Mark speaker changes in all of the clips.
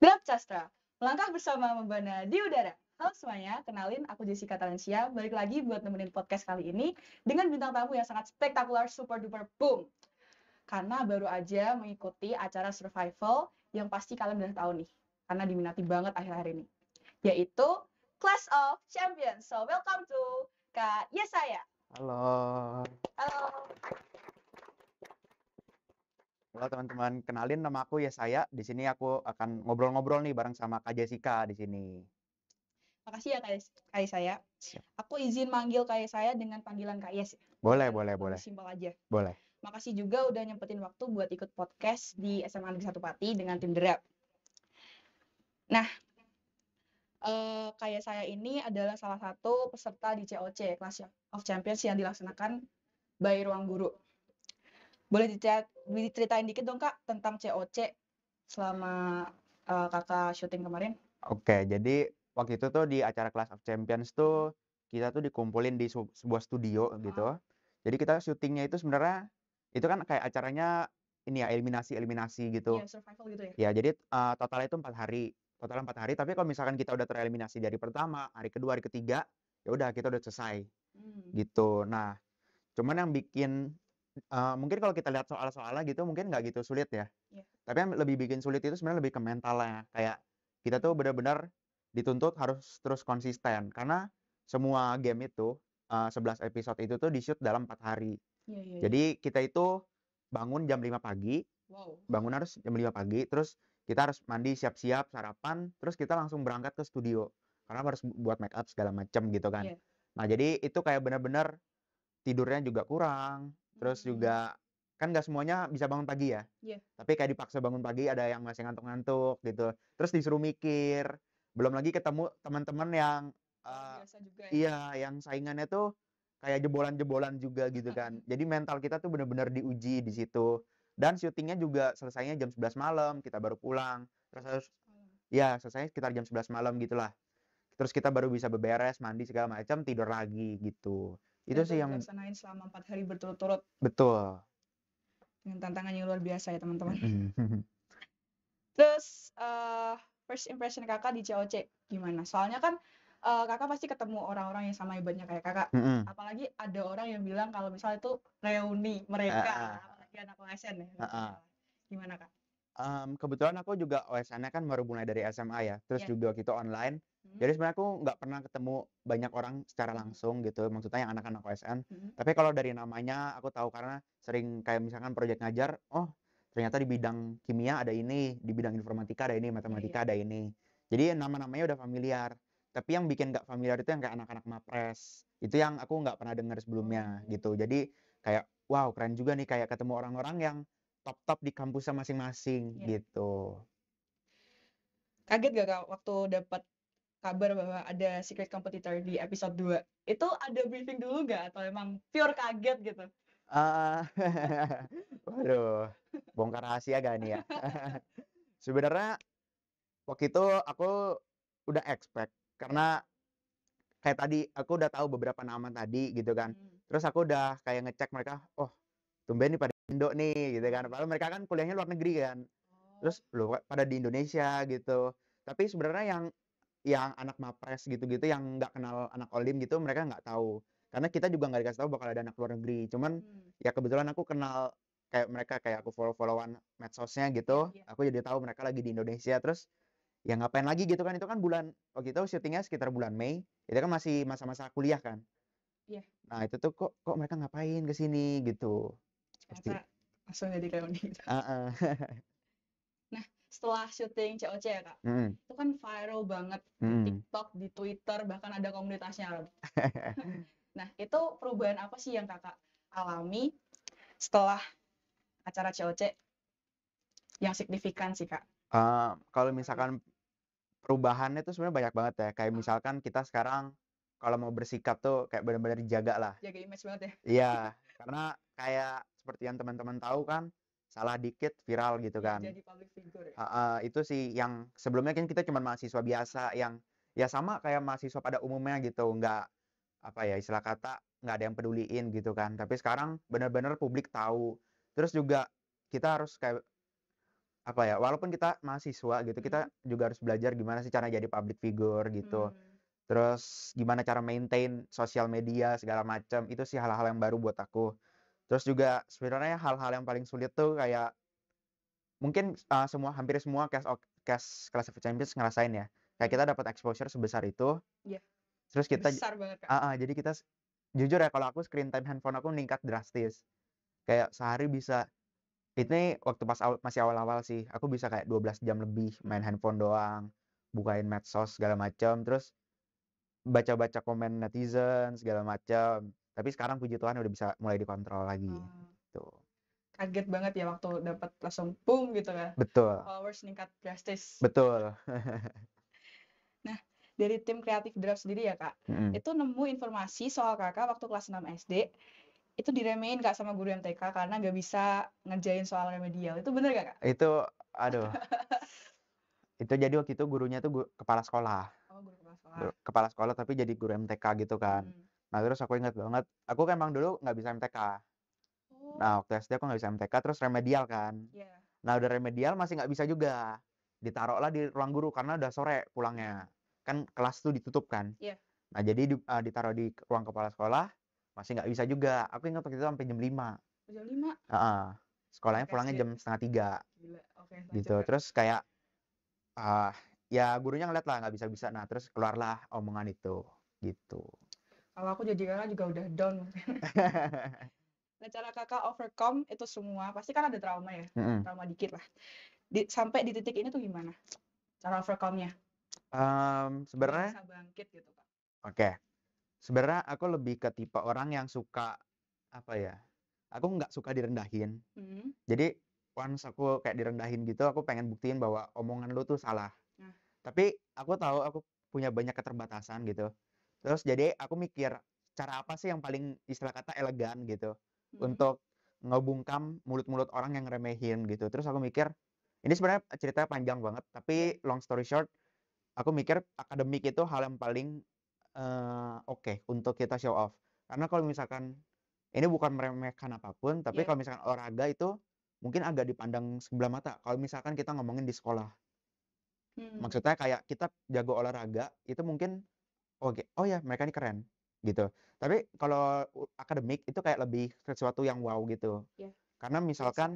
Speaker 1: Gelap Sastra, melangkah bersama membana di udara. Halo semuanya, kenalin aku Jessica Talensia. Balik lagi buat nemenin podcast kali ini dengan bintang tamu yang sangat spektakuler, super duper boom. Karena baru aja mengikuti acara survival yang pasti kalian udah tahu nih, karena diminati banget akhir-akhir ini, yaitu Clash of Champions. So welcome to Kak Yesaya.
Speaker 2: Halo,
Speaker 1: Halo.
Speaker 2: halo teman-teman. Kenalin nama aku Yesaya. Di sini aku akan ngobrol-ngobrol nih bareng sama Kak Jessica di sini.
Speaker 1: Makasih ya Kak Yesaya.
Speaker 2: Siap.
Speaker 1: Aku izin manggil Kak Yesaya dengan panggilan Kak Yes,
Speaker 2: Boleh,
Speaker 1: biar
Speaker 2: boleh,
Speaker 1: lebih
Speaker 2: boleh,
Speaker 1: simpel aja.
Speaker 2: boleh.
Speaker 1: Makasih juga udah nyempetin waktu buat ikut podcast di SMA Negeri 1 Pati dengan tim Derap. Nah, kayak saya ini adalah salah satu peserta di COC, Clash of Champions yang dilaksanakan by Ruang Guru. Boleh diceritain dikit dong Kak tentang COC selama kakak syuting kemarin?
Speaker 2: Oke, jadi waktu itu tuh di acara Clash of Champions tuh kita tuh dikumpulin di sebuah studio gitu. Jadi kita syutingnya itu sebenarnya itu kan kayak acaranya ini ya eliminasi gitu.
Speaker 1: Iya, survival gitu ya?
Speaker 2: Ya, jadi totalnya itu 4 hari. Total 4 hari. Tapi kalau misalkan kita udah tereliminasi dari pertama, hari kedua, hari ketiga, ya udah kita udah selesai gitu. Nah, cuman yang bikin mungkin kalau kita lihat soal-soalnya gitu mungkin nggak gitu sulit ya.
Speaker 1: Iya.
Speaker 2: Tapi yang lebih bikin sulit itu sebenarnya lebih ke mentalnya. Kayak kita tuh benar-benar dituntut harus terus konsisten karena semua game itu 11 episode itu tuh di-shoot dalam 4 hari.
Speaker 1: Iya, iya, iya.
Speaker 2: Jadi kita itu bangun jam 5 pagi,
Speaker 1: Wow.
Speaker 2: bangun harus jam 5 pagi, terus kita harus mandi, siap-siap, sarapan, terus kita langsung berangkat ke studio. Karena harus buat make up segala macam gitu kan.
Speaker 1: Iya.
Speaker 2: Nah, jadi itu kayak benar-benar tidurnya juga kurang, terus juga kan nggak semuanya bisa bangun pagi ya.
Speaker 1: Iya.
Speaker 2: Tapi kayak dipaksa bangun pagi, ada yang masih ngantuk-ngantuk gitu. Terus disuruh mikir, belum lagi ketemu teman-teman yang
Speaker 1: Luar
Speaker 2: eee,
Speaker 1: biasa juga ya.
Speaker 2: iya, yang saingannya tuh kayak jebolan-jebolan juga gitu kan. Jadi mental kita tuh bener-bener diuji di situ. Dan syutingnya juga selesainya jam 11 malam, kita baru pulang. Terus harus ya selesainya sekitar jam 11 malam gitulah. Terus kita baru bisa beberes, mandi segala macam, tidur lagi gitu.
Speaker 1: Dan
Speaker 2: Itu
Speaker 1: itu
Speaker 2: sih yang
Speaker 1: dilaksanain selama 4 hari berturut-turut
Speaker 2: betul.
Speaker 1: dengan tantangan yang luar biasa ya teman-teman.
Speaker 2: Mhm.
Speaker 1: Terus first impression kakak di COC gimana? Soalnya kan kakak pasti ketemu orang-orang yang sama hebatnya kayak kakak.
Speaker 2: Mhm.
Speaker 1: Apalagi ada orang yang bilang kalau misalnya itu reuni mereka,
Speaker 2: Heeh,
Speaker 1: apalagi anak OSN ya.
Speaker 2: heeh.
Speaker 1: Gimana kak?
Speaker 2: Kebetulan aku juga OSN-nya kan baru mulai dari SMA ya, terus
Speaker 1: Ya.
Speaker 2: juga kita online.
Speaker 1: Hmm.
Speaker 2: Jadi sebenarnya aku nggak pernah ketemu banyak orang secara langsung gitu, maksudnya yang anak-anak OSN. Tapi kalau dari namanya aku tahu karena sering kayak misalkan proyek ngajar, oh ternyata di bidang kimia ada ini, di bidang informatika ada ini,
Speaker 1: Iya, iya.
Speaker 2: matematika ada ini. Jadi nama-namanya udah familiar. Tapi yang bikin nggak familiar itu yang kayak anak-anak Mapres. Itu yang aku nggak pernah dengar sebelumnya gitu. Jadi kayak wow keren juga nih kayak ketemu orang-orang yang top-top di kampusnya masing-masing
Speaker 1: Iya.
Speaker 2: gitu.
Speaker 1: Kaget gak kak waktu dapat kabar bahwa ada secret competitor di episode 2? Itu ada briefing dulu gak? Atau emang pure kaget gitu?
Speaker 2: Eee, waduh, bongkar rahasia gak nih ya? Sebenarnya waktu itu aku udah expect karena kayak tadi aku udah tahu beberapa nama tadi gitu kan. Terus aku udah kayak ngecek mereka, oh tumben nih pada Indo nih gitu kan. Padahal mereka kan kuliahnya luar negeri kan. Terus loh kok pada di Indonesia gitu. Tapi sebenarnya yang anak Mapres gitu-gitu yang nggak kenal anak Olim gitu mereka nggak tahu. Karena kita juga nggak dikasih tahu bakal ada anak luar negeri. Cuman ya kebetulan aku kenal kayak mereka kayak aku follow-followan medsosnya
Speaker 1: Iya,
Speaker 2: gitu.
Speaker 1: iya.
Speaker 2: Aku jadi tahu mereka lagi di Indonesia. Terus ya ngapain lagi gitu kan itu kan bulan waktu itu syutingnya sekitar bulan Mei. Itu kan masih masa-masa kuliah kan.
Speaker 1: Iya.
Speaker 2: Nah itu tuh kok mereka ngapain ke sini gitu. Pasti.
Speaker 1: Ternyata langsung jadi reuni gitu.
Speaker 2: Heeh.
Speaker 1: Nah, setelah syuting COC ya kak,
Speaker 2: Mhm,
Speaker 1: itu kan viral banget di
Speaker 2: mhm.
Speaker 1: TikTok, di Twitter, bahkan ada komunitasnya. Nah, itu perubahan apa sih yang kakak alami setelah acara COC yang signifikan sih kak?
Speaker 2: Kalau misalkan perubahannya tuh sebenarnya banyak banget ya. Kayak
Speaker 1: Ah,
Speaker 2: misalkan kita sekarang kalau mau bersikap tuh kayak benar-benar dijaga lah.
Speaker 1: jaga image banget ya.
Speaker 2: Iya, karena kayak seperti yang teman-teman tahu kan, salah dikit viral gitu
Speaker 1: Iya,
Speaker 2: kan.
Speaker 1: jadi public figure ya.
Speaker 2: Heeh, itu sih yang sebelumnya kan kita cuma mahasiswa biasa yang ya sama kayak mahasiswa pada umumnya gitu, nggak apa ya istilah kata nggak ada yang peduliin gitu kan. Tapi sekarang benar-benar publik tahu. Terus juga kita harus kayak apa ya, walaupun kita mahasiswa gitu, kita
Speaker 1: Mhm.
Speaker 2: juga harus belajar gimana sih cara jadi public figure gitu.
Speaker 1: Mmm.
Speaker 2: Terus gimana cara maintain sosial media segala macam, itu sih hal-hal yang baru buat aku. Terus juga sebenarnya hal-hal yang paling sulit tuh kayak mungkin, hampir semua cast Clash of Champions ngerasain ya. Kayak
Speaker 1: Mhm.
Speaker 2: kita dapat exposure sebesar itu,
Speaker 1: Iya,
Speaker 2: terus kita
Speaker 1: besar banget, Kak.
Speaker 2: heeh, jadi kita jujur ya kalau aku screen time handphone aku meningkat drastis. Kayak sehari bisa ini waktu masih awal-awal sih, aku bisa kayak 12 jam lebih main
Speaker 1: Mhm.
Speaker 2: handphone doang, bukain medsos segala macam, terus baca-baca komen netizen segala macam. Tapi sekarang puji Tuhan udah bisa mulai dikontrol lagi,
Speaker 1: Oh,
Speaker 2: gitu.
Speaker 1: kaget banget ya waktu dapat langsung boom gitu kan,
Speaker 2: Betul,
Speaker 1: followers meningkat drastis.
Speaker 2: betul.
Speaker 1: Nah, dari tim kreatif draft sendiri ya, Kak,
Speaker 2: Mhm.
Speaker 1: itu nemu informasi soal Kakak waktu kelas 6 SD, itu diremehin, Kak, sama guru MTK karena nggak bisa ngerjain soal remedial. Itu bener nggak, Kak?
Speaker 2: Itu aduh, itu jadi waktu itu gurunya tuh kepala sekolah.
Speaker 1: Oh, guru kepala sekolah.
Speaker 2: Kepala sekolah tapi jadi guru MTK gitu kan.
Speaker 1: Mhm.
Speaker 2: Nah terus aku ingat banget, aku kan emang dulu nggak bisa MTK.
Speaker 1: Oh,
Speaker 2: Nah waktu SD aku nggak bisa MTK terus remedial kan.
Speaker 1: iya.
Speaker 2: Nah udah remedial masih nggak bisa juga. Ditaruhlah di ruang guru karena udah sore
Speaker 1: Mhm.
Speaker 2: pulangnya. Kan kelas tuh ditutup kan.
Speaker 1: Iya,
Speaker 2: Nah jadi ditaruh di ruang kepala sekolah, masih nggak bisa juga. Aku ingat waktu itu sampai jam 5.
Speaker 1: jam 5
Speaker 2: Heeh. Sekolahnya
Speaker 1: anak
Speaker 2: pulangnya
Speaker 1: SD.
Speaker 2: jam 2:30
Speaker 1: Gila. Oke, lanjut,
Speaker 2: gitu.
Speaker 1: Kak.
Speaker 2: Terus kayak, ah, ya gurunya ngeliat lah nggak bisa-bisa. Nah terus keluarlah omongan itu, gitu.
Speaker 1: Kalau aku jadi Kakak juga udah down. Nah, cara Kakak overcome itu semua, pasti kan ada trauma ya,
Speaker 2: Mhm.
Speaker 1: trauma dikit lah. Sampai di titik ini tuh gimana cara overcome-nya? Biar
Speaker 2: Sebenarnya
Speaker 1: bisa bangkit gitu, Kak.
Speaker 2: oke, sebenarnya aku lebih ke tipe orang yang suka, apa ya, aku nggak suka direndahin.
Speaker 1: Mhm.
Speaker 2: Jadi once aku kayak direndahin gitu, aku pengen buktiin bahwa omongan lu tuh salah.
Speaker 1: Nah,
Speaker 2: Tapi aku tahu aku punya banyak keterbatasan gitu. Terus jadi aku mikir, cara apa sih yang paling istilah kata elegan gitu,
Speaker 1: mhm.
Speaker 2: untuk ngebungkam mulut-mulut orang yang ngeremehin gitu. Terus aku mikir, ini sebenarnya ceritanya panjang banget,
Speaker 1: Iya.
Speaker 2: tapi long story short, aku mikir akademik itu hal yang paling, oke untuk kita show off. Karena kalau misalkan ini bukan meremehkan apapun, tapi
Speaker 1: Iya.
Speaker 2: kalau misalkan olahraga itu mungkin agak dipandang sebelah mata kalau misalkan kita ngomongin di sekolah.
Speaker 1: Mmm.
Speaker 2: Maksudnya kayak kita jago olahraga itu mungkin, oke, oh ya mereka ini keren, gitu. Tapi kalau akademik itu kayak lebih sesuatu yang wow gitu.
Speaker 1: Iya,
Speaker 2: Karena
Speaker 1: biasa.
Speaker 2: misalkan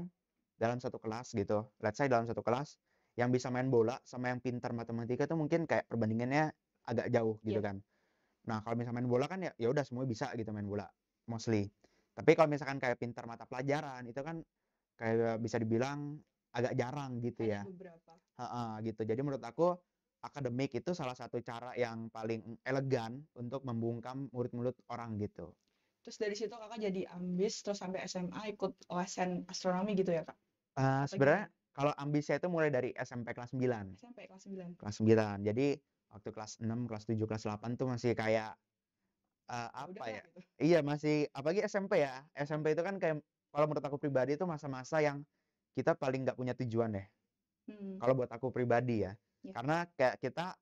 Speaker 2: dalam satu kelas gitu, let's say dalam satu kelas, yang bisa main bola sama yang pintar matematika itu mungkin kayak perbandingannya agak jauh gitu
Speaker 1: Iya.
Speaker 2: kan. Nah, kalau misalnya main bola kan ya udah semua bisa gitu main bola, mostly. Tapi kalau misalkan kayak pintar mata pelajaran itu kan kayak bisa dibilang agak jarang gitu
Speaker 1: Hanya
Speaker 2: ya.
Speaker 1: beberapa.
Speaker 2: Heeh, gitu. Jadi menurut aku akademik itu salah satu cara yang paling elegan untuk membungkam mulut-mulut orang gitu.
Speaker 1: Terus dari situ Kakak jadi ambis, terus sampai SMA ikut OSN astronomi gitu ya, Kak? Atau
Speaker 2: Sebenarnya
Speaker 1: gimana?
Speaker 2: kalau ambisnya itu mulai dari SMP kelas 9.
Speaker 1: SMP kelas 9.
Speaker 2: Kelas 9. Jadi waktu kelas 6, kelas 7, kelas 8 tuh masih kayak,
Speaker 1: Ya
Speaker 2: apa
Speaker 1: udahlah
Speaker 2: ya,
Speaker 1: gitu.
Speaker 2: iya masih apalagi SMP ya,
Speaker 1: Heeh.
Speaker 2: SMP itu kan kayak kalau menurut aku pribadi itu masa-masa yang kita paling nggak punya tujuan deh,
Speaker 1: Mhm.
Speaker 2: kalau buat aku pribadi ya.
Speaker 1: Iya.
Speaker 2: Karena kayak kita,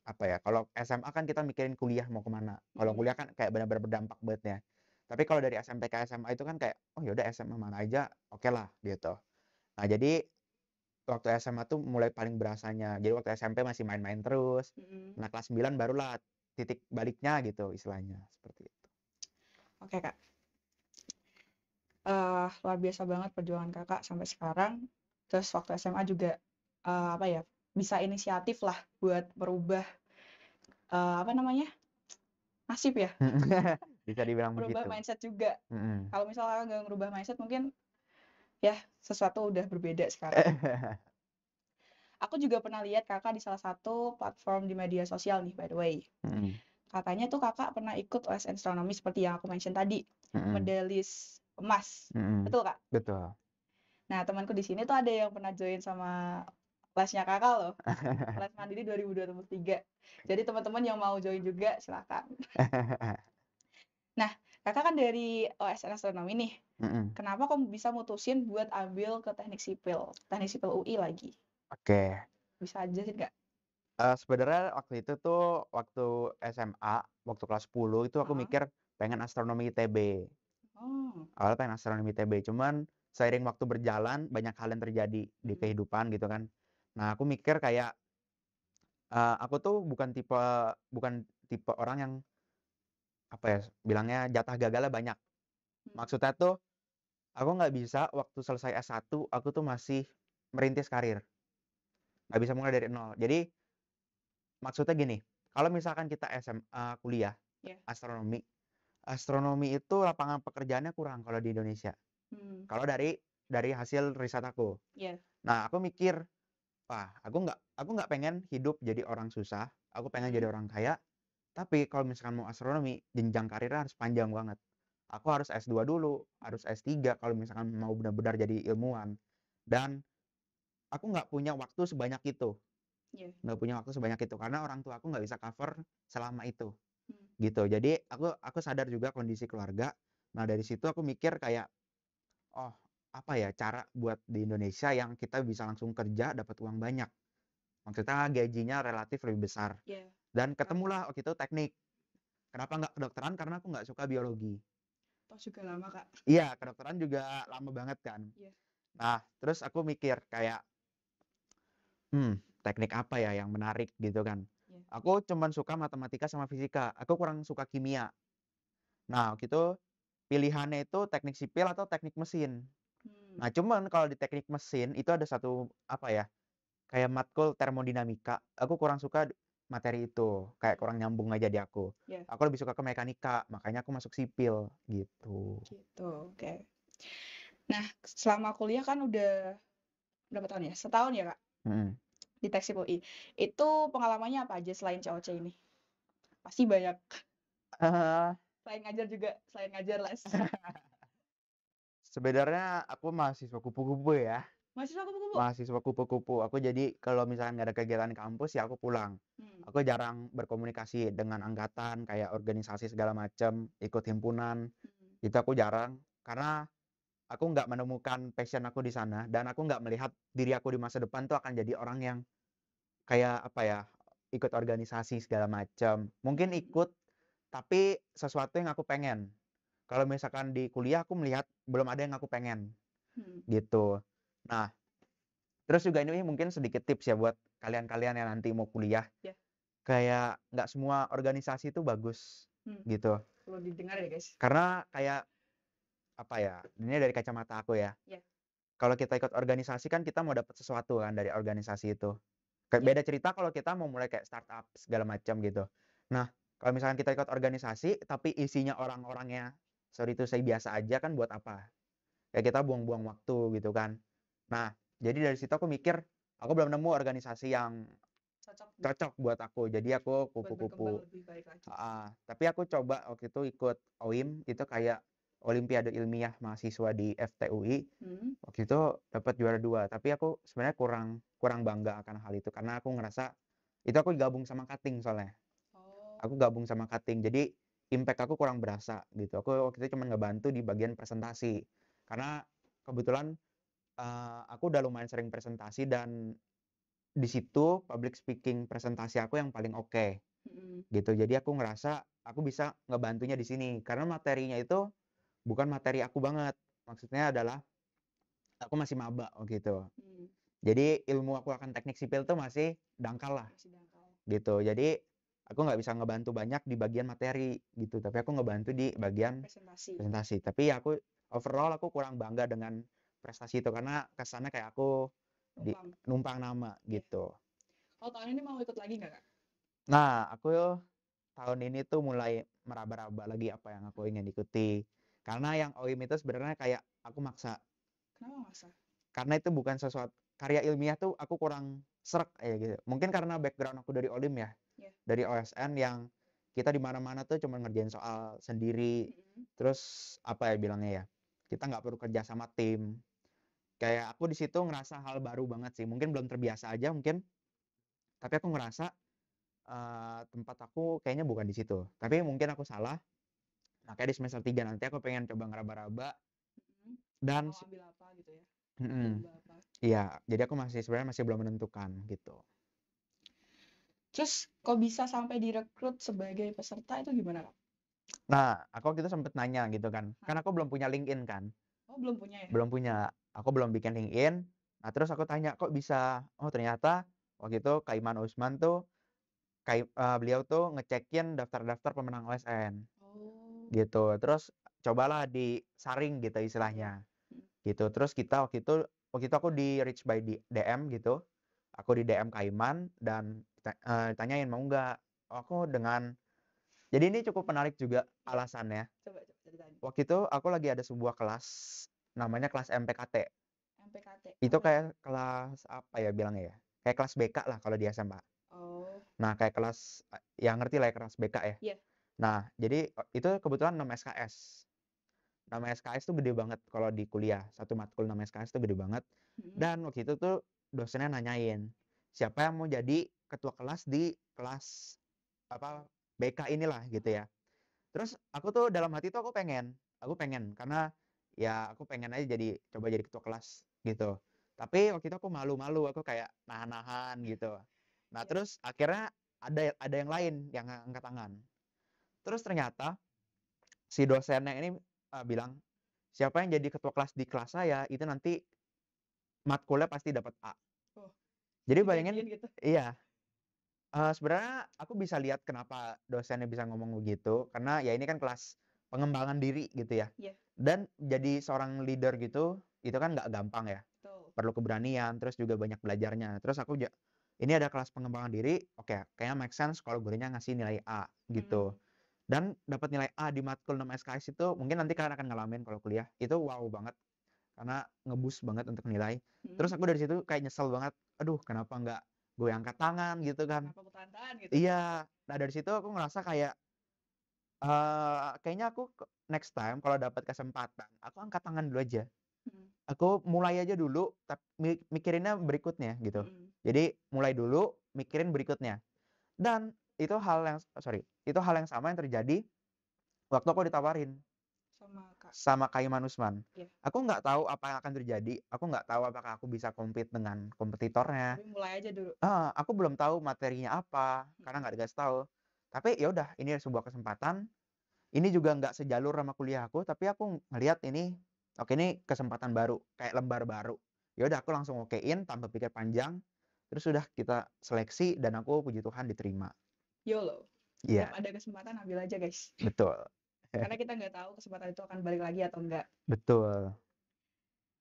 Speaker 2: apa ya, kalau SMA kan kita mikirin kuliah mau ke mana, kalau
Speaker 1: Mhm.
Speaker 2: kuliah kan kayak benar-benar berdampak banget ya. Tapi kalau dari SMP ke SMA itu kan kayak, "Oh ya udah SMA mana aja okelah," gitu. Nah jadi waktu SMA tuh mulai paling berasanya. Jadi waktu SMP masih main-main terus.
Speaker 1: Mhm.
Speaker 2: Nah, kelas 9 barulah titik baliknya gitu istilahnya, seperti itu.
Speaker 1: Oke, Kak. Luar biasa banget perjuangan Kakak sampai sekarang. Terus waktu SMA juga, apa ya, bisa inisiatif lah buat merubah, apa namanya, nasib ya,
Speaker 2: Bisa dibilang
Speaker 1: merubah
Speaker 2: begitu.
Speaker 1: mindset juga.
Speaker 2: Mhm.
Speaker 1: Kalau misalnya nggak ngerubah mindset mungkin ya sesuatu udah berbeda sekarang. Aku juga pernah lihat Kakak di salah satu platform di media sosial nih, by the way.
Speaker 2: Mhm,
Speaker 1: Katanya tuh Kakak pernah ikut OSN astronomi seperti yang aku mention tadi,
Speaker 2: mhm,
Speaker 1: medalis emas.
Speaker 2: mhm.
Speaker 1: Betul, Kak?
Speaker 2: Betul.
Speaker 1: Nah, temanku di sini tuh ada yang pernah join sama lesnya Kakak loh, les mandiri 2023. Jadi teman-teman yang mau join juga silakan. Nah, Kakak kan dari OSN astronomi nih.
Speaker 2: Mhm,
Speaker 1: Kenapa kamu bisa mutusin buat ambil ke teknik sipil UI lagi?
Speaker 2: oke.
Speaker 1: Bisa aja sih nggak?
Speaker 2: Sebenarnya waktu itu tuh, waktu SMA, waktu kelas 10 itu aku
Speaker 1: Heeh.
Speaker 2: mikir pengen astronomi ITB.
Speaker 1: Oh,
Speaker 2: Awalnya pengen astronomi ITB, cuman seiring waktu berjalan banyak hal yang terjadi di
Speaker 1: Mhm.
Speaker 2: kehidupan gitu kan. Nah, aku mikir kayak, aku tuh bukan tipe orang yang, apa ya, bilangnya jatah gagalnya banyak.
Speaker 1: Mhm.
Speaker 2: Maksudnya tuh, aku nggak bisa waktu selesai S1 aku tuh masih merintis karir, nggak bisa mulai dari nol. Jadi, maksudnya gini, kalau misalkan kita kuliah
Speaker 1: Iya.
Speaker 2: astronomi, astronomi itu lapangan pekerjaannya kurang kalau di Indonesia,
Speaker 1: Mmm.
Speaker 2: kalau dari hasil riset aku.
Speaker 1: Iya.
Speaker 2: Nah, aku mikir, "Wah, aku nggak pengen hidup jadi orang susah, aku pengen
Speaker 1: Mhm.
Speaker 2: jadi orang kaya, tapi kalau misalkan mau astronomi, jenjang karirnya harus panjang banget. Aku harus S2 dulu, harus S3 kalau misalkan mau benar-benar jadi ilmuwan." Dan aku nggak punya waktu sebanyak itu,
Speaker 1: Iya.
Speaker 2: karena orang tua aku nggak bisa cover selama itu,
Speaker 1: Mmm.
Speaker 2: gitu. Jadi aku sadar juga kondisi keluarga. Nah, dari situ aku mikir kayak, "Oh, apa ya cara buat di Indonesia yang kita bisa langsung kerja dapat uang banyak?" Maksudnya gajinya relatif lebih besar.
Speaker 1: Iya.
Speaker 2: Dan
Speaker 1: Paham.
Speaker 2: ketemulah waktu itu teknik. Kenapa nggak kedokteran? Karena aku nggak suka biologi.
Speaker 1: Toh juga lama, Kak.
Speaker 2: Iya, kedokteran juga lama banget kan.
Speaker 1: Iya.
Speaker 2: Nah, terus aku mikir kayak, teknik apa ya yang menarik gitu kan.
Speaker 1: Iya.
Speaker 2: Aku cuman suka matematika sama fisika, aku kurang suka kimia. Nah, waktu itu pilihannya itu teknik sipil atau teknik mesin.
Speaker 1: Mmm.
Speaker 2: Nah, cuman kalau di teknik mesin itu ada satu, apa ya, kayak matkul termodinamika, aku kurang suka materi itu, kayak
Speaker 1: Mmm.
Speaker 2: kurang nyambung aja di aku.
Speaker 1: Iya.
Speaker 2: Aku lebih suka ke mekanika, makanya aku masuk sipil, gitu.
Speaker 1: Gitu, oke. Nah, selama kuliah kan udah berapa tahun ya? Setahun ya, Kak,
Speaker 2: Mhm.
Speaker 1: di Teksip UI. Itu pengalamannya apa aja selain COC ini? Pasti banyak.
Speaker 2: Eee,
Speaker 1: Selain ngajar juga, selain ngajar les.
Speaker 2: Sebenarnya aku mahasiswa kupu-kupu ya,
Speaker 1: Mahasiswa kupu-kupu?
Speaker 2: mahasiswa kupu-kupu. Aku jadi kalau misalkan nggak ada kegiatan kampus ya aku pulang.
Speaker 1: Mmm.
Speaker 2: Aku jarang berkomunikasi dengan angkatan, kayak organisasi segala macam, ikut himpunan,
Speaker 1: Mhm.
Speaker 2: itu aku jarang. Karena aku nggak menemukan passion aku di sana dan aku nggak melihat diri aku di masa depan tuh akan jadi orang yang kayak, apa ya, ikut organisasi segala macam. Mungkin
Speaker 1: Mhm.
Speaker 2: ikut, tapi sesuatu yang aku pengen. Kalau misalkan di kuliah aku melihat belum ada yang aku pengen,
Speaker 1: Mhm.
Speaker 2: gitu. Nah, terus juga ini mungkin sedikit tips ya buat kalian-kalian yang nanti mau kuliah,
Speaker 1: Iya.
Speaker 2: kayak nggak semua organisasi itu bagus,
Speaker 1: Mmm.
Speaker 2: gitu.
Speaker 1: Perlu didengar ya, guys.
Speaker 2: Karena kayak, apa ya, ini dari kacamata aku ya,
Speaker 1: Iya.
Speaker 2: kalau kita ikut organisasi kan kita mau dapat sesuatu kan dari organisasi itu.
Speaker 1: Iya.
Speaker 2: Beda cerita kalau kita mau mulai kayak startup segala macam gitu. Nah, kalau misalkan kita ikut organisasi tapi isinya orang-orangnya, sorry to say, biasa aja kan buat apa? Kayak kita buang-buang waktu gitu kan. Nah, jadi dari situ aku mikir, aku belum nemu organisasi yang
Speaker 1: Cocok
Speaker 2: cocok buat aku. Jadi aku
Speaker 1: buat berkembang
Speaker 2: kupu-kupu.
Speaker 1: lebih baik lagi.
Speaker 2: Heeh, tapi aku coba waktu itu ikut OIM, itu kayak Olimpiade Ilmiah Mahasiswa di FTUI.
Speaker 1: Mhm.
Speaker 2: Waktu itu dapat juara 2 tapi aku sebenarnya kurang kurang bangga akan hal itu karena aku ngerasa itu aku gabung sama cutting soalnya.
Speaker 1: Oh.
Speaker 2: Aku gabung sama cutting, jadi impact aku kurang berasa gitu. Aku waktu itu cuman ngebantu di bagian presentasi. Karena kebetulan, aku udah lumayan sering presentasi dan di situ public speaking presentasi aku yang paling oke,
Speaker 1: Mhm.
Speaker 2: gitu. Jadi aku ngerasa aku bisa ngebantunya di sini, karena materinya itu bukan materi aku banget. Maksudnya adalah aku masih maba waktu itu.
Speaker 1: Mmm.
Speaker 2: Jadi ilmu aku akan teknik sipil tuh masih dangkal lah,
Speaker 1: Masih dangkal.
Speaker 2: gitu. Jadi aku nggak bisa ngebantu banyak di bagian materi gitu, tapi aku ngebantu di bagian
Speaker 1: Presentasi.
Speaker 2: presentasi. Tapi ya aku overall aku kurang bangga dengan prestasi itu karena kesannya kayak aku di
Speaker 1: Numpang.
Speaker 2: numpang nama
Speaker 1: Iya.
Speaker 2: gitu.
Speaker 1: Kalau tahun ini mau ikut lagi nggak, Kak?
Speaker 2: Nah, aku tahun ini tuh mulai meraba-raba lagi apa yang aku ingin ikuti. Karena yang OIM itu sebenarnya kayak aku maksa,
Speaker 1: Kenapa masa?
Speaker 2: karena itu bukan sesuatu karya ilmiah tuh aku kurang sreg ya gitu. Mungkin karena background aku dari OLIM ya,
Speaker 1: Iya.
Speaker 2: dari OSN yang kita di mana-mana tuh cuma ngerjain soal sendiri.
Speaker 1: Mhm.
Speaker 2: Terus apa ya bilangnya ya, kita nggak perlu kerja sama tim. Kayak aku di situ ngerasa hal baru banget sih, mungkin belum terbiasa aja mungkin, tapi aku ngerasa, tempat aku kayaknya bukan di situ. Tapi mungkin aku salah, makanya di semester 3 nanti aku pengen coba ngeraba-raba
Speaker 1: Mhm.
Speaker 2: dan
Speaker 1: Mau ambil apa gitu ya?
Speaker 2: mhm,
Speaker 1: Lomba apa?
Speaker 2: iya, jadi aku sebenarnya masih belum menentukan gitu.
Speaker 1: Terus kok bisa sampai direkrut sebagai peserta itu gimana, Kak?
Speaker 2: Nah, aku waktu itu sempet nanya gitu kan,
Speaker 1: Hah?
Speaker 2: aku belum punya LinkedIn kan.
Speaker 1: Oh, belum punya ya?
Speaker 2: Belum punya, aku belum bikin LinkedIn. Nah, terus aku tanya, "Kok bisa?" Oh, ternyata waktu itu Kak Iman Usman tuh, beliau tuh ngecekin daftar-daftar pemenang OSN,
Speaker 1: Oh,
Speaker 2: gitu. Terus cobalah disaring gitu
Speaker 1: iya.
Speaker 2: istilahnya,
Speaker 1: Mhm.
Speaker 2: gitu. Terus kita waktu itu aku di-reach by DM gitu, aku di DM Kak Iman dan ditanyain, "Mau nggak?" Oh, aku dengan jadi ini cukup menarik juga
Speaker 1: Iya,
Speaker 2: alasannya.
Speaker 1: coba ceritain.
Speaker 2: Waktu itu aku lagi ada sebuah kelas, namanya kelas MPKT.
Speaker 1: MPKT,
Speaker 2: Itu
Speaker 1: apa itu?
Speaker 2: kayak kelas apa ya bilangnya ya, kayak kelas BK lah kalau di SMA.
Speaker 1: Oh,
Speaker 2: Nah, kayak kelas, ya ngerti lah ya kelas BK ya.
Speaker 1: iya.
Speaker 2: Nah, jadi, itu kebetulan 6 SKS. 6 SKS tuh gede banget kalau di kuliah, satu matkul 6 SKS tuh gede banget.
Speaker 1: Mhm.
Speaker 2: Dan waktu itu tuh dosennya nanyain, siapa yang mau jadi ketua kelas di kelas apa, BK inilah gitu ya. Terus aku tuh dalam hati tuh aku pengen karena ya aku pengen aja coba jadi ketua kelas gitu. Tapi waktu itu aku malu-malu, aku kayak nahan-nahan gitu. Nah,
Speaker 1: Iya.
Speaker 2: terus akhirnya ada yang lain yang angkat tangan. Terus ternyata si dosennya ini, bilang, "Siapa yang jadi ketua kelas di kelas saya itu nanti matkulnya pasti dapat A."
Speaker 1: Oh,
Speaker 2: Jadi bayangin
Speaker 1: dijanjiin gitu?
Speaker 2: iya, sebenarnya aku bisa lihat kenapa dosennya bisa ngomong begitu, karena ya ini kan kelas pengembangan diri gitu ya.
Speaker 1: Iya,
Speaker 2: Dan jadi seorang leader gitu, itu kan nggak gampang ya,
Speaker 1: betul.
Speaker 2: perlu keberanian, terus juga banyak belajarnya. Terus ini ada kelas pengembangan diri, oke, kayaknya make sense kalau gurunya ngasih nilai A gitu.
Speaker 1: Mhm.
Speaker 2: Dan dapat nilai A di matkul 6 SKS itu mungkin nanti kalian akan ngalamin kalau kuliah, itu wow banget, karena nge-boost banget untuk nilai. Terus
Speaker 1: Mhm.
Speaker 2: aku dari situ kayak nyesel banget, aduh kenapa nggak gue angkat tangan gitu kan.
Speaker 1: Kenapa bertahan gitu?
Speaker 2: Iya, nah dari situ aku ngerasa kayak, kayaknya aku next time kalau dapat kesempatan, aku angkat tangan dulu aja.
Speaker 1: Mhm.
Speaker 2: Aku mulai aja dulu, mikirinnya berikutnya gitu.
Speaker 1: Mhm.
Speaker 2: Jadi mulai dulu, mikirin berikutnya. Dan itu hal yang sama yang terjadi waktu aku ditawarin
Speaker 1: Sama Kak.
Speaker 2: sama Kak Iman Usman.
Speaker 1: Iya,
Speaker 2: Aku nggak tahu apa yang akan terjadi, aku nggak tahu apakah aku bisa compete dengan kompetitornya.
Speaker 1: tapi mulai aja dulu.
Speaker 2: Aku belum tahu materinya apa, karena
Speaker 1: Mhm.
Speaker 2: nggak dikasih tahu. Tapi ya udah, ini sebuah kesempatan, ini juga nggak sejalur sama kuliah aku, tapi aku ngelihat ini, oke ini kesempatan baru, kayak lembar baru. Ya udah aku langsung okein tanpa pikir panjang, terus udah kita seleksi dan aku puji Tuhan diterima.
Speaker 1: YOLO. Setiap
Speaker 2: Iya,
Speaker 1: ada kesempatan ambil aja, guys.
Speaker 2: betul.
Speaker 1: Karena kita nggak tahu kesempatan itu akan balik lagi atau enggak.
Speaker 2: Betul.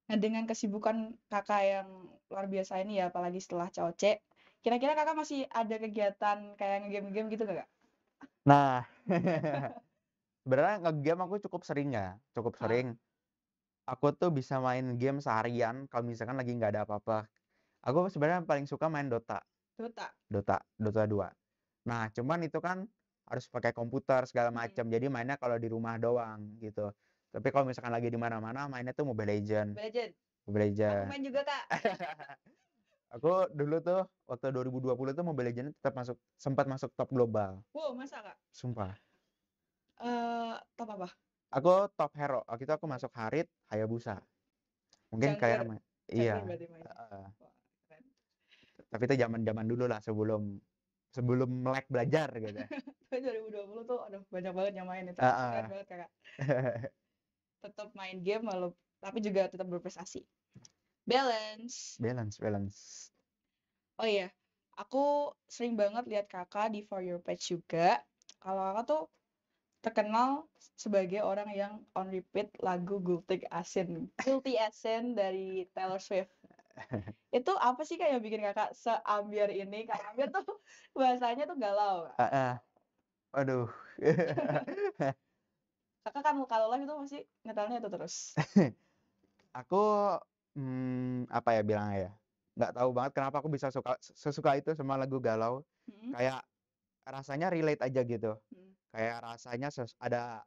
Speaker 1: Nah, dengan kesibukan Kakak yang luar biasa ini ya, apalagi setelah COC, kira-kira Kakak masih ada kegiatan kayak nge-game-game gitu nggak, Kak?
Speaker 2: Nah, sebenarnya nge-game aku cukup sering ya, cukup
Speaker 1: Heeh,
Speaker 2: sering. Aku tuh bisa main game seharian kalau misalkan lagi nggak ada apa-apa. Aku sebenarnya paling suka main Dota,
Speaker 1: Dota.
Speaker 2: Dota 2. Nah, cuman itu kan harus pakai komputer segala
Speaker 1: Mhm.
Speaker 2: macam, jadi mainnya kalau di rumah doang gitu. Tapi kalau misalkan lagi di mana-mana mainnya tuh Mobile Legend,
Speaker 1: Mobile Legends.
Speaker 2: Mobile
Speaker 1: Aku
Speaker 2: Legend.
Speaker 1: main juga, Kak.
Speaker 2: Aku dulu tuh waktu 2020 tuh Mobile Legends sempat masuk top global,
Speaker 1: Wow, masa, Kak?
Speaker 2: sumpah.
Speaker 1: Top apa?
Speaker 2: Aku top hero, waktu itu
Speaker 1: Top
Speaker 2: aku
Speaker 1: hero.
Speaker 2: masuk Harit, Hayabusa. Mungkin
Speaker 1: Jungler.
Speaker 2: kalian
Speaker 1: Jungler
Speaker 2: iya,
Speaker 1: berarti mainnya.
Speaker 2: heeh.
Speaker 1: Wah, keren.
Speaker 2: Tapi itu zaman-zaman dulu lah sebelum sebelum melek belajar gitu.
Speaker 1: Tapi 2020 tuh, aduh, banyak banget yang main itu. Keren
Speaker 2: Heeh.
Speaker 1: banget, Kakak. Tetap main game, tapi juga tetap berprestasi. Balance.
Speaker 2: Balance balance.
Speaker 1: Oh iya, aku sering banget lihat kakak di For Your Page juga. Kalau kakak tuh terkenal sebagai orang yang on repeat lagu Guilty Ascent dari Taylor Swift. Itu apa sih kak yang bikin kakak seambiar ini? Kak ambiar tuh bahasanya tuh galau, Kak.
Speaker 2: Heeh. Waduh.
Speaker 1: Kakak kan kalau live itu masih nyetelnya itu terus.
Speaker 2: Aku, apa ya bilangnya ya, nggak tahu banget kenapa aku bisa sesuka itu sama lagu galau.
Speaker 1: Mm-mm.
Speaker 2: Kayak rasanya relate aja gitu.
Speaker 1: Mm.
Speaker 2: Kayak rasanya ada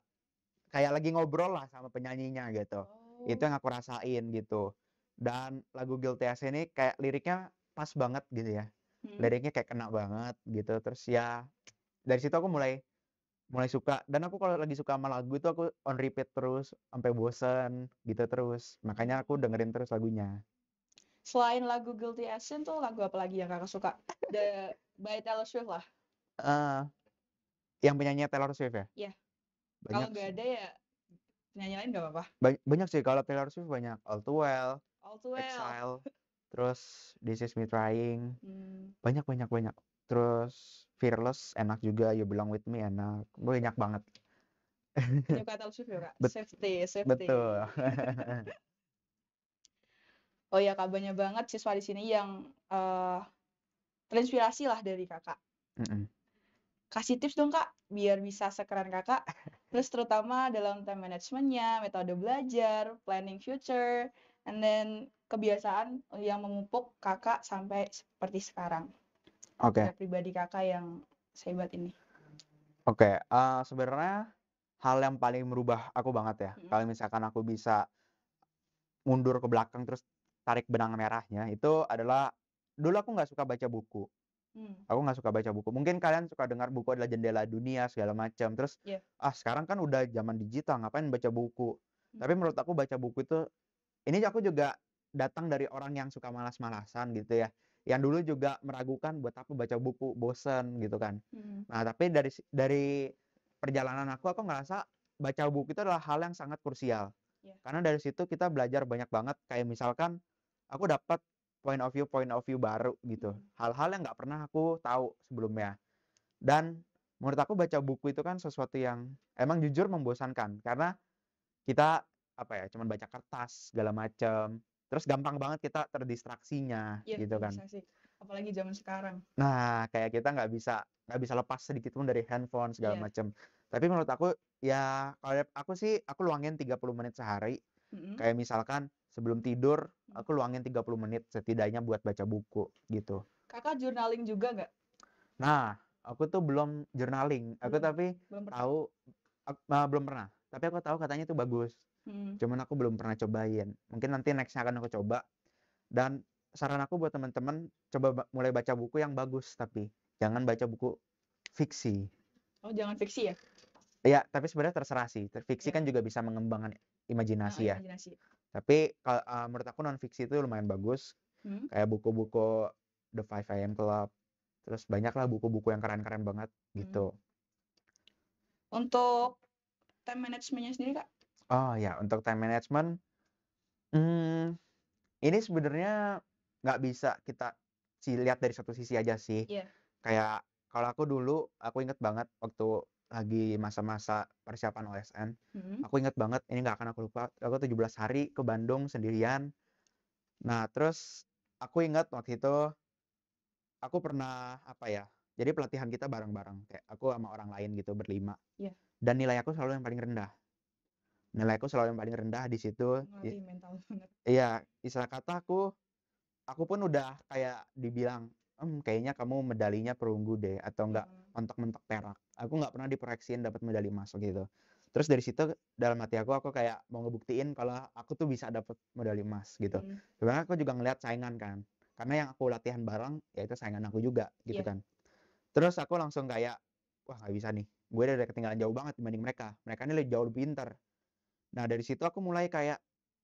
Speaker 2: kayak lagi ngobrol lah sama penyanyinya gitu. Itu
Speaker 1: Oh.
Speaker 2: yang aku rasain gitu. Dan lagu Guilty as ini kayak liriknya pas banget gitu ya.
Speaker 1: Mm.
Speaker 2: Liriknya kayak kena banget gitu. Terus ya dari situ aku mulai mulai suka dan aku kalau lagi suka sama lagu itu aku on repeat terus sampai bosen gitu terus. Makanya aku dengerin terus lagunya.
Speaker 1: Selain lagu Guilty Ascent tuh lagu apa lagi yang kakak suka? By Taylor Swift lah.
Speaker 2: Heeh, yang penyanyinya Taylor Swift ya?
Speaker 1: Ya, kalau
Speaker 2: Banyak
Speaker 1: nggak
Speaker 2: sih.
Speaker 1: ada ya Nyanyi nggak apa-apa.
Speaker 2: Banyak sih kalau Taylor Swift banyak, All Too Well,
Speaker 1: All Too Well.
Speaker 2: Exile, terus This Is Me Trying,
Speaker 1: Hmm.
Speaker 2: banyak banyak banyak. Terus Fearless enak juga, You Belong With Me enak, banyak banget.
Speaker 1: Penyuka Taylor Swift ya, Kak?
Speaker 2: Bet
Speaker 1: Safety, safety.
Speaker 2: betul.
Speaker 1: Oh ya, Kak, banyak banget siswa di sini yang terinspirasi lah dari Kakak.
Speaker 2: Mhm.
Speaker 1: Kasih tips dong, Kak, biar bisa sekeren Kakak. Terus terutama dalam time management-nya, metode belajar, planning future, and then kebiasaan yang memupuk Kakak sampai seperti sekarang.
Speaker 2: Oke.
Speaker 1: Pada pribadi Kakak yang sehebat ini.
Speaker 2: Oke, sebenarnya hal yang paling merubah aku banget ya, kalau misalkan aku bisa mundur ke belakang terus tarik benang merahnya, itu adalah dulu aku nggak suka baca buku. Aku nggak suka baca buku. Mungkin kalian suka dengar buku adalah jendela dunia segala macam. Terus,
Speaker 1: Iya.
Speaker 2: sekarang kan udah zaman digital, ngapain baca buku. Tapi menurut aku baca buku itu, ini aku juga datang dari orang yang suka malas-malasan gitu ya. Yang dulu juga meragukan buat apa baca buku, bosen gitu kan. Nah, tapi dari perjalanan aku ngerasa baca buku itu adalah hal yang sangat krusial.
Speaker 1: Iya.
Speaker 2: Karena dari situ kita belajar banyak banget. Kayak misalkan aku dapat point of view baru gitu. Hal-hal yang nggak pernah aku tahu sebelumnya. Dan menurut aku baca buku itu kan sesuatu yang emang jujur membosankan. Karena kita cuman baca kertas segala macam. Terus gampang banget kita terdistraksinya
Speaker 1: Iya,
Speaker 2: gitu kan.
Speaker 1: terdistraksi. Apalagi zaman sekarang.
Speaker 2: Nah, kayak kita nggak bisa lepas sedikit pun dari handphone segala
Speaker 1: Iya.
Speaker 2: macam. Tapi menurut aku ya kalau aku sih aku luangin 30 menit sehari. Kayak misalkan sebelum tidur aku luangin 30 menit setidaknya buat baca buku gitu.
Speaker 1: Kakak journaling juga nggak?
Speaker 2: Nah, aku tuh belum journaling. Aku
Speaker 1: Belum.
Speaker 2: tapi
Speaker 1: Belum pernah.
Speaker 2: tahu belum pernah. Tapi aku tahu katanya itu bagus. Cuman aku belum pernah cobain. Mungkin nanti next-nya akan aku coba. Dan saran aku buat teman-teman coba mulai baca buku yang bagus tapi jangan baca buku fiksi.
Speaker 1: Oh, jangan fiksi ya?
Speaker 2: Ya, tapi sebenarnya terserah sih. Fiksi
Speaker 1: Ya.
Speaker 2: kan juga bisa mengembangkan imajinasi ya.
Speaker 1: Imajinasi.
Speaker 2: Tapi kalau menurut aku non fiksi itu lumayan bagus. Kayak buku-buku The 5 AM Club. Terus banyak lah buku-buku yang keren-keren banget gitu.
Speaker 1: Untuk time management-nya sendiri, Kak?
Speaker 2: Oh ya, untuk time management, ini sebenarnya nggak bisa kita lihat dari satu sisi aja sih.
Speaker 1: Iya.
Speaker 2: Kayak kalau aku dulu, aku inget banget waktu lagi masa-masa persiapan OSN, aku inget banget, ini nggak akan aku lupa, aku 17 hari ke Bandung sendirian. Nah, terus aku inget waktu itu, aku pernah jadi pelatihan kita bareng-bareng, kayak aku sama orang lain gitu, berlima.
Speaker 1: Iya.
Speaker 2: Dan nilai aku selalu yang paling rendah. Nilaiku selalu yang paling rendah di situ.
Speaker 1: Ngelatih mental banget.
Speaker 2: Iya, istilah kata aku pun udah kayak dibilang, kayaknya kamu medalinya perunggu deh, atau enggak mentok-mentok perak. Aku nggak pernah diproyeksiin dapat medali emas gitu. Terus dari situ dalam hati aku kayak mau ngebuktiin kalau aku tuh bisa dapat medali emas gitu. Sebenarnya aku juga ngelihat saingan kan. Karena yang aku latihan bareng yaitu saingan aku juga gitu
Speaker 1: Iya.
Speaker 2: kan. Terus aku langsung kayak, wah nggak bisa nih. Gue udah ketinggalan jauh banget dibanding mereka. Mereka ini jauh lebih pintar. Nah dari situ aku mulai kayak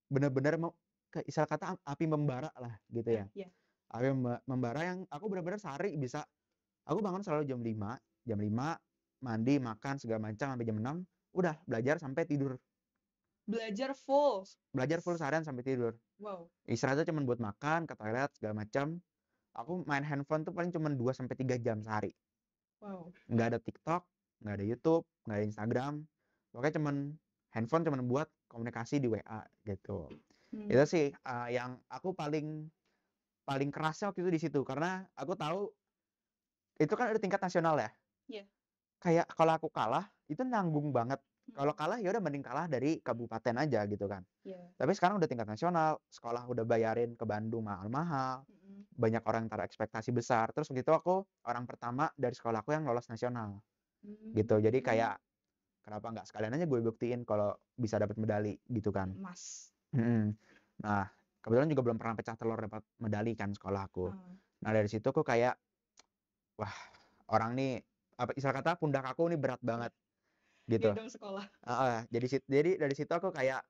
Speaker 2: bener-bener mau istilah kata api membara lah gitu ya.
Speaker 1: Iya.
Speaker 2: Api membara yang aku bener-bener sehari bisa, aku bangun selalu jam 5 mandi, makan segala macam sampai jam 6, udah belajar sampai tidur.
Speaker 1: Belajar full.
Speaker 2: Belajar full seharian sampai tidur.
Speaker 1: Wow.
Speaker 2: Istirahatnya cuma buat makan, ke toilet segala macam. Aku main handphone tuh paling cuma 2 sampai 3 jam sehari.
Speaker 1: Wow.
Speaker 2: Nggak ada TikTok, nggak ada YouTube, nggak ada Instagram. Pokoknya handphone cuman buat komunikasi di WA gitu. Itu sih yang aku paling kerasnya waktu itu di situ karena aku tahu itu kan ada tingkat nasional ya.
Speaker 1: Iya.
Speaker 2: Kayak kalau aku kalah itu nanggung banget. Kalau kalah ya udah mending kalah dari kabupaten aja gitu kan.
Speaker 1: Iya.
Speaker 2: Tapi sekarang udah tingkat nasional, sekolah udah bayarin ke Bandung mahal-mahal. Banyak orang yang taruh ekspektasi besar. Terus begitu aku orang pertama dari sekolah aku yang lolos nasional. Gitu. Jadi kayak kenapa nggak sekalian aja gue buktiin kalau bisa dapat medali gitu kan.
Speaker 1: Emas.
Speaker 2: Nah, kebetulan juga belum pernah pecah telur dapat medali kan sekolah aku. Nah, dari situ aku kayak wah, orang nih istilah kata pundak aku nih berat banget gitu.
Speaker 1: Gendong sekolah.
Speaker 2: Jadi dari situ aku kayak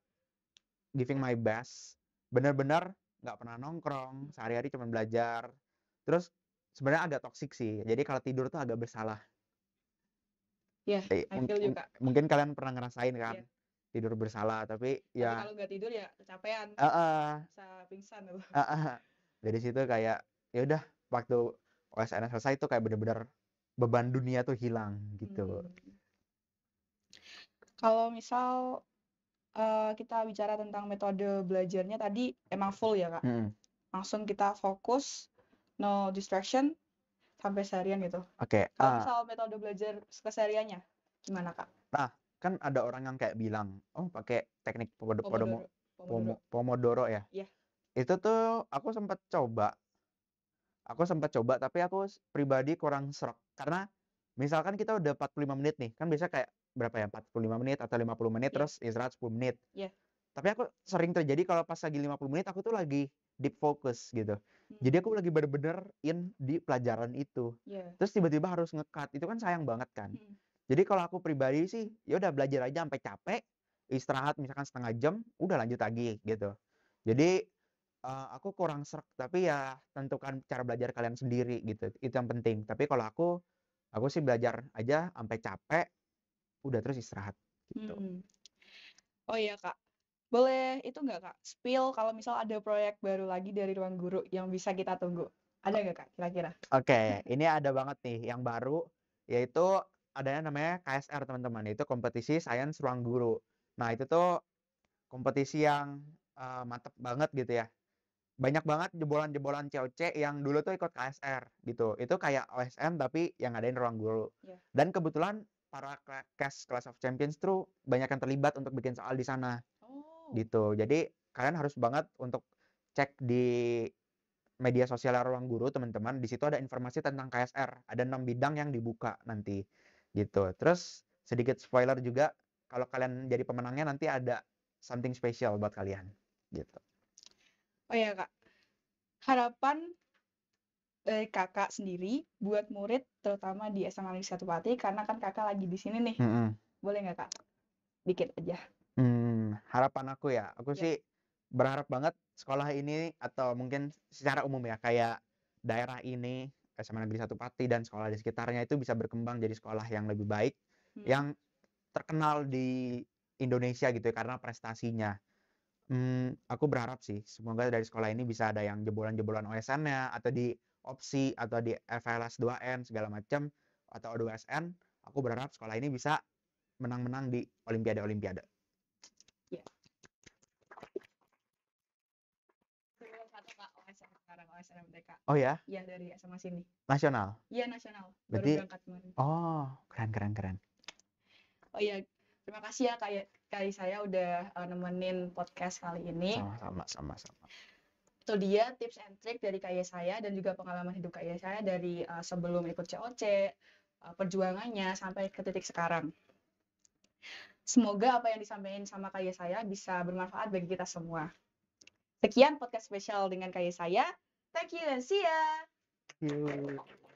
Speaker 2: giving my best. Bener-bener nggak pernah nongkrong, sehari-hari cuma belajar. Terus sebenarnya agak toksik sih. Jadi kalau tidur tuh agak bersalah.
Speaker 1: Iya, I feel you, Kak.
Speaker 2: Mungkin kalian pernah ngerasain kan.
Speaker 1: Iya.
Speaker 2: tidur bersalah, tapi
Speaker 1: Tapi
Speaker 2: ya
Speaker 1: kalau nggak tidur ya kecapean,
Speaker 2: heeh,
Speaker 1: bisa pingsan gitu.
Speaker 2: heeh. Dari situ kayak ya udah waktu USN selesai tuh kayak bener-bener beban dunia tuh hilang gitu.
Speaker 1: Kalau misal kita bicara tentang metode belajarnya tadi emang full ya Kak?
Speaker 2: Mhm.
Speaker 1: Langsung kita fokus, no distraction, sampai seharian gitu.
Speaker 2: Oke,
Speaker 1: Kalau misal metode belajar kesehariannya, gimana Kak?
Speaker 2: nah kan ada orang yang kayak bilang, "Oh pakai teknik
Speaker 1: Pomodoro.
Speaker 2: Pomodoro ya?"
Speaker 1: Iya.
Speaker 2: Itu tuh aku sempat coba tapi aku pribadi kurang sreg. Karena misalkan kita udah 45 menit nih, kan biasa kayak berapa ya, 45 menit atau 50 menit
Speaker 1: Iya.
Speaker 2: terus istirahat 10 menit.
Speaker 1: Iya.
Speaker 2: Tapi aku sering terjadi kalau pas lagi 50 menit aku tuh lagi deep focus gitu. Jadi aku lagi bener-bener in di pelajaran itu.
Speaker 1: Iya.
Speaker 2: Terus tiba-tiba harus nge-cut, itu kan sayang banget kan. Jadi kalau aku pribadi sih, ya udah belajar aja sampai capek, istirahat misalkan setengah jam, udah lanjut lagi gitu. Jadi aku kurang sreg, tapi ya tentukan cara belajar kalian sendiri gitu. Itu yang penting. Tapi kalau aku sih belajar aja sampai capek, udah terus istirahat gitu.
Speaker 1: Oh iya Kak, boleh itu nggak Kak, spill kalau misal ada proyek baru lagi dari Ruang Guru yang bisa kita tunggu? Ada nggak Kak kira-kira?
Speaker 2: Oke, ini ada banget nih yang baru, yaitu adanya namanya KSR teman-teman, itu kompetisi sains ruang guru. Nah itu tuh kompetisi yang mantep banget gitu ya. Banyak banget jebolan-jebolan COC yang dulu tuh ikut KSR gitu. Itu kayak OSM tapi yang ngadain ruang guru.
Speaker 1: Iya.
Speaker 2: Dan kebetulan para Class of Champions tuh banyak yang terlibat untuk bikin soal di sana
Speaker 1: Oh.
Speaker 2: gitu. Jadi kalian harus banget untuk cek di media sosial ruang guru teman-teman. Di situ ada informasi tentang KSR. Ada 6 bidang yang dibuka nanti gitu. Terus sedikit spoiler juga, kalau kalian jadi pemenangnya nanti ada something special buat kalian gitu.
Speaker 1: Oh iya Kak, harapan dari Kakak sendiri buat murid terutama di SMA Negeri 1 Pati karena kan Kakak lagi di sini nih. Boleh nggak Kak? Dikit aja.
Speaker 2: Harapan aku ya, aku
Speaker 1: Yap.
Speaker 2: sih berharap banget sekolah ini atau mungkin secara umum ya, kayak daerah ini, SMA Negeri 1 Pati dan sekolah di sekitarnya itu bisa berkembang jadi sekolah yang lebih baik, yang terkenal di Indonesia gitu ya karena prestasinya. Aku berharap sih semoga dari sekolah ini bisa ada yang jebolan-jebolan OSN-nya atau di opsi atau di FLS 2N segala macam atau O2SN. Aku berharap sekolah ini bisa menang-menang di olimpiade-olimpiade.
Speaker 1: Ya. Satu Kak OSN sekarang, OSN MTK.
Speaker 2: Oh ya?
Speaker 1: Iya dari SMA sini.
Speaker 2: Nasional?
Speaker 1: Iya nasional. Baru
Speaker 2: Berarti,
Speaker 1: berangkat kemarin.
Speaker 2: oh keren.
Speaker 1: Oh iya, terima kasih ya Kak saya udah nemenin podcast kali ini.
Speaker 2: Sama.
Speaker 1: Itu dia tips and trick dari Kak saya dan juga pengalaman hidup Kak saya dari sebelum ikut COC, perjuangannya sampai ke titik sekarang. Semoga apa yang disampaikan sama Kak saya bisa bermanfaat bagi kita semua. Sekian podcast spesial dengan Kak saya. Thank you dan see ya.
Speaker 2: Thank you.